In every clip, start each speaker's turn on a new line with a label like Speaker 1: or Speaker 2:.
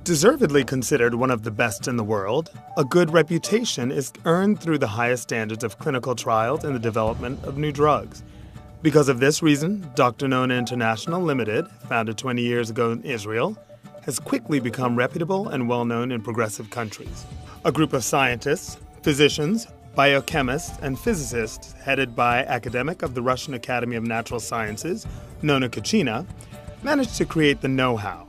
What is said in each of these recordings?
Speaker 1: Deservedly considered one of the best in the world, a good reputation is earned through the highest standards of clinical trials and the development of new drugs. Because of this reason, Dr. Nona International Limited, founded 20 years ago in Israel, has quickly become reputable and well-known in progressive countries. A group of scientists, physicians, biochemists, and physicists headed by academic of the Russian Academy of Natural Sciences, Nona Kuchina, managed to create the know-how,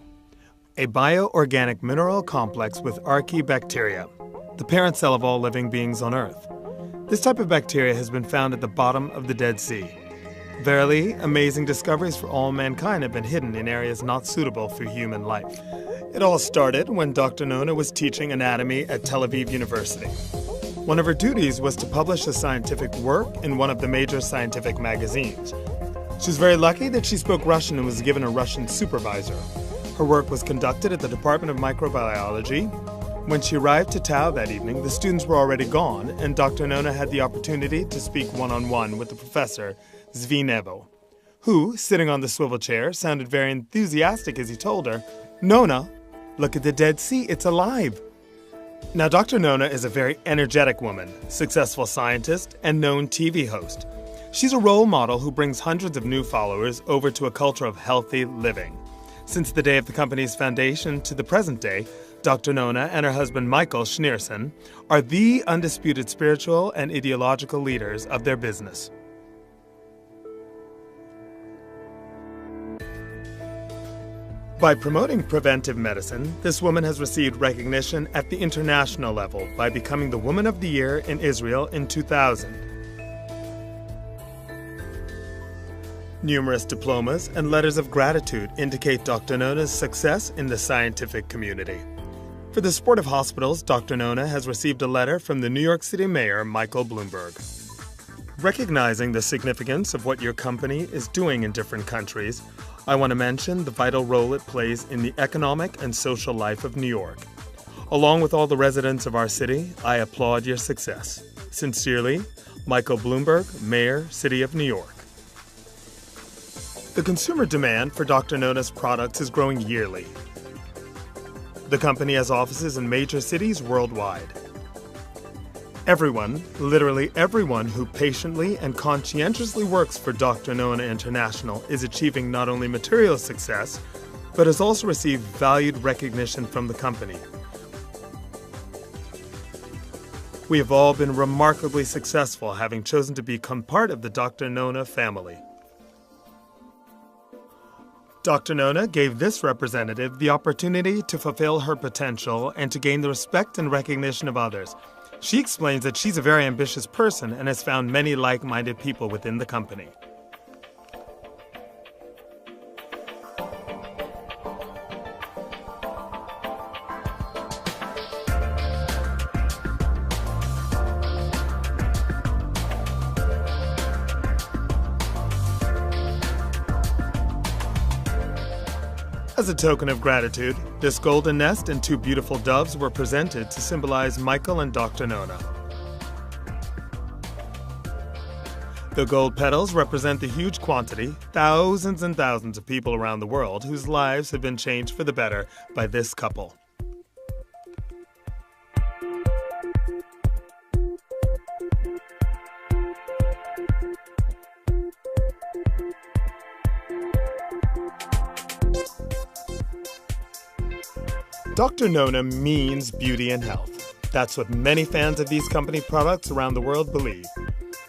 Speaker 1: a bioorganic mineral complex with archaebacteria, the parent cell of all living beings on Earth. This type of bacteria has been found at the bottom of the Dead Sea. Verily, amazing discoveries for all mankind have been hidden in areas not suitable for human life. It all started when Dr. Nona was teaching anatomy at Tel Aviv University. One of her duties was to publish a scientific work in one of the major scientific magazines. She was very lucky that she spoke Russian and was given a Russian supervisor. Her work was conducted at the Department of Microbiology. When she arrived to Tau that evening, the students were already gone, and Dr. Nona had the opportunity to speak one-on-one with the professor, Zvi Nevo, who, sitting on the swivel chair, sounded very enthusiastic as he told her, "Nona, look at the Dead Sea, it's alive." Now, Dr. Nona is a very energetic woman, successful scientist, and known TV host. She's a role model who brings hundreds of new followers over to a culture of healthy living. Since the day of the company's foundation to the present day, Dr. Nona and her husband Michael Schneerson are the undisputed spiritual and ideological leaders of their business. By promoting preventive medicine, this woman has received recognition at the international level by becoming the Woman of the Year in Israel in 2000. Numerous diplomas and letters of gratitude indicate Dr. Nona's success in the scientific community. For the sport of hospitals, Dr. Nona has received a letter from the New York City Mayor, Michael Bloomberg. Recognizing the significance of what your company is doing in different countries, I want to mention the vital role it plays in the economic and social life of New York. Along with all the residents of our city, I applaud your success. Sincerely, Michael Bloomberg, Mayor, City of New York. The consumer demand for Dr. Nona's products is growing yearly. The company has offices in major cities worldwide. Everyone, literally everyone who patiently and conscientiously works for Dr. Nona International is achieving not only material success, but has also received valued recognition from the company. We have all been remarkably successful having chosen to become part of the Dr. Nona family. Dr. Nona gave this representative the opportunity to fulfill her potential and to gain the respect and recognition of others. She explains that she's a very ambitious person and has found many like-minded people within the company. As a token of gratitude, this golden nest and two beautiful doves were presented to symbolize Michael and Dr. Nona. The gold petals represent the huge quantity, thousands and thousands of people around the world whose lives have been changed for the better by this couple. Dr. Nona means beauty and health. That's what many fans of these company products around the world believe.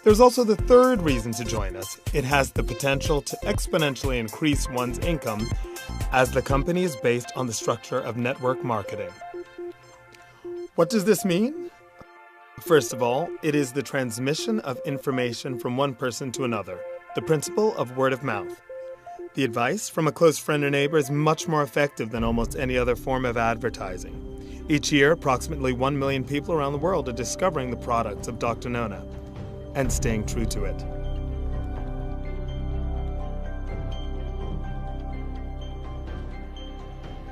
Speaker 1: There's also the third reason to join us. It has the potential to exponentially increase one's income as the company is based on the structure of network marketing. What does this mean? First of all, it is the transmission of information from one person to another, the principle of word of mouth. The advice from a close friend or neighbor is much more effective than almost any other form of advertising. Each year, approximately 1 million people around the world are discovering the products of Dr. Nona and staying true to it.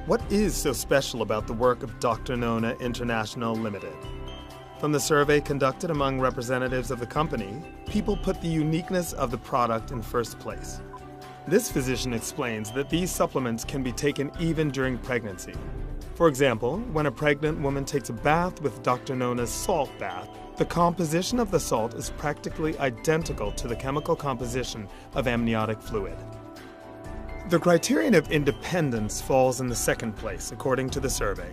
Speaker 1: What is so special about the work of Dr. Nona International Limited? From the survey conducted among representatives of the company, people put the uniqueness of the product in first place. This physician explains that these supplements can be taken even during pregnancy. For example, when a pregnant woman takes a bath with Dr. Nona's salt bath, the composition of the salt is practically identical to the chemical composition of amniotic fluid. The criterion of independence falls in the second place, according to the survey.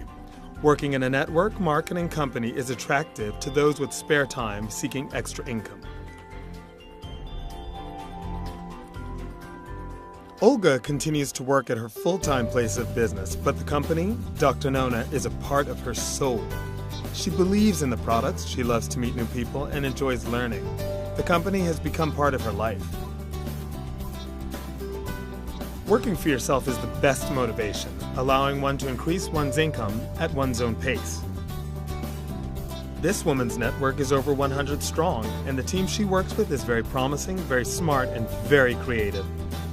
Speaker 1: Working in a network marketing company is attractive to those with spare time seeking extra income. Olga continues to work at her full-time place of business, but the company, Dr. Nona, is a part of her soul. She believes in the products, she loves to meet new people, and enjoys learning. The company has become part of her life. Working for yourself is the best motivation, allowing one to increase one's income at one's own pace. This woman's network is over 100 strong, and the team she works with is very promising, very smart, and very creative.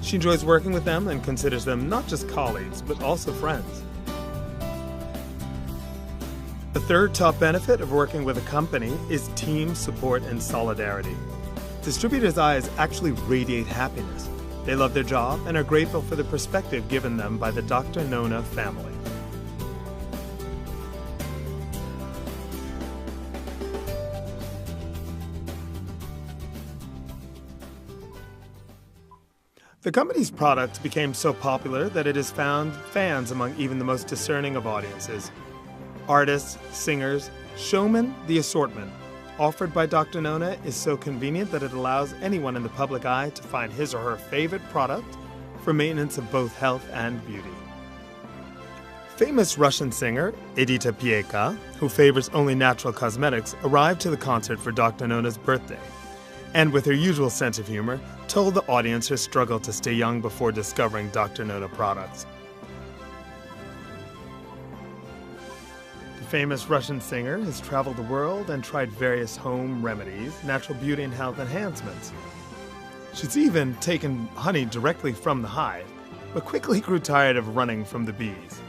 Speaker 1: She enjoys working with them and considers them not just colleagues, but also friends. The third top benefit of working with a company is team support and solidarity. Distributors' eyes actually radiate happiness. They love their job and are grateful for the perspective given them by the Dr. Nona family. The company's product became so popular that it has found fans among even the most discerning of audiences. Artists, singers, showmen, the assortment offered by Dr. Nona is so convenient that it allows anyone in the public eye to find his or her favorite product for maintenance of both health and beauty. Famous Russian singer Edita Pieka, who favors only natural cosmetics, arrived to the concert for Dr. Nona's birthday, and with her usual sense of humor, told the audience her struggle to stay young before discovering Dr. Nona products. The famous Russian singer has traveled the world and tried various home remedies, natural beauty and health enhancements. She's even taken honey directly from the hive, but quickly grew tired of running from the bees.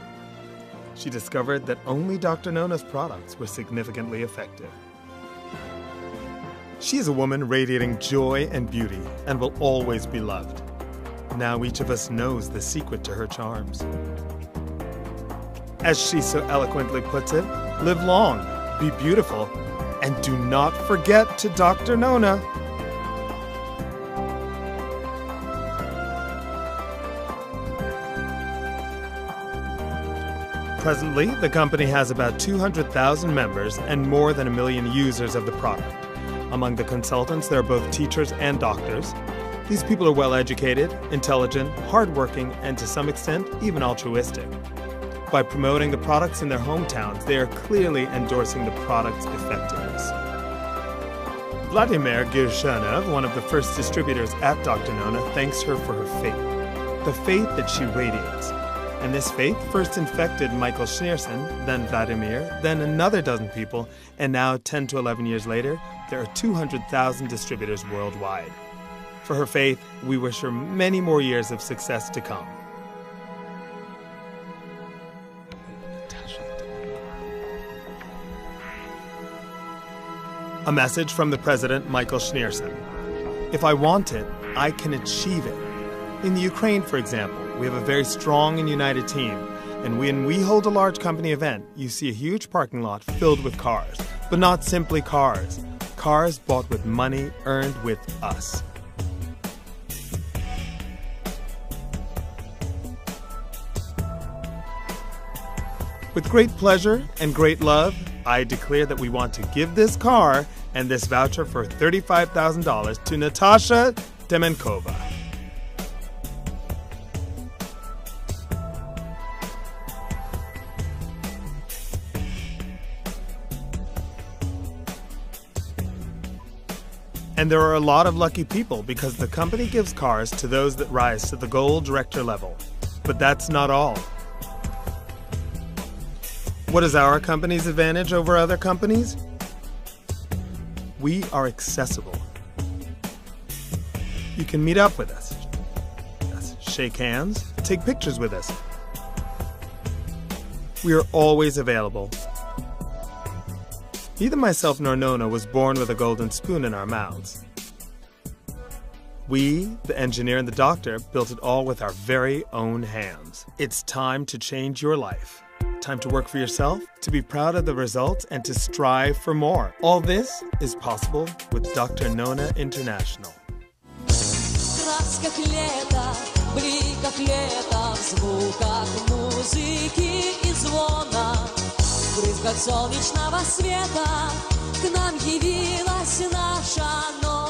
Speaker 1: She discovered that only Dr. Nona's products were significantly effective. She is a woman radiating joy and beauty and will always be loved. Now each of us knows the secret to her charms. As she so eloquently puts it, live long, be beautiful, and do not forget to Dr. Nona. Presently, the company has about 200,000 members and more than 1 million users of the product. Among the consultants, there are both teachers and doctors. These people are well-educated, intelligent, hardworking, and to some extent, even altruistic. By promoting the products in their hometowns, they are clearly endorsing the product's effectiveness. Vladimir Girshanov, one of the first distributors at Dr. Nona, thanks her for her faith, the faith that she radiates. And this faith first infected Michael Schneerson, then Vladimir, then another dozen people, and now 10 to 11 years later, there are 200,000 distributors worldwide. For her faith, we wish her many more years of success to come. A message from the President, Michael Schneerson. If I want it, I can achieve it. In the Ukraine, for example, we have a very strong and united team, and when we hold a large company event, you see a huge parking lot filled with cars. But not simply cars. Cars bought with money earned with us. With great pleasure and great love, I declare that we want to give this car and this voucher for $35,000 to Natasha Demenkova. And there are a lot of lucky people because the company gives cars to those that rise to the gold director level. But that's not all. What is our company's advantage over other companies? We are accessible. You can meet up with us, shake hands, take pictures with us. We are always available. Neither myself nor Nona was born with a golden spoon in our mouths. We, the engineer and the doctor, built it all with our very own hands. It's time to change your life. Time to work for yourself, to be proud of the results, and to strive for more. All this is possible with Dr. Nona International.
Speaker 2: В красках лета, в бликах лета, в звуках музыки и звона, в брызгах солнечного света к нам явилась наша Нона.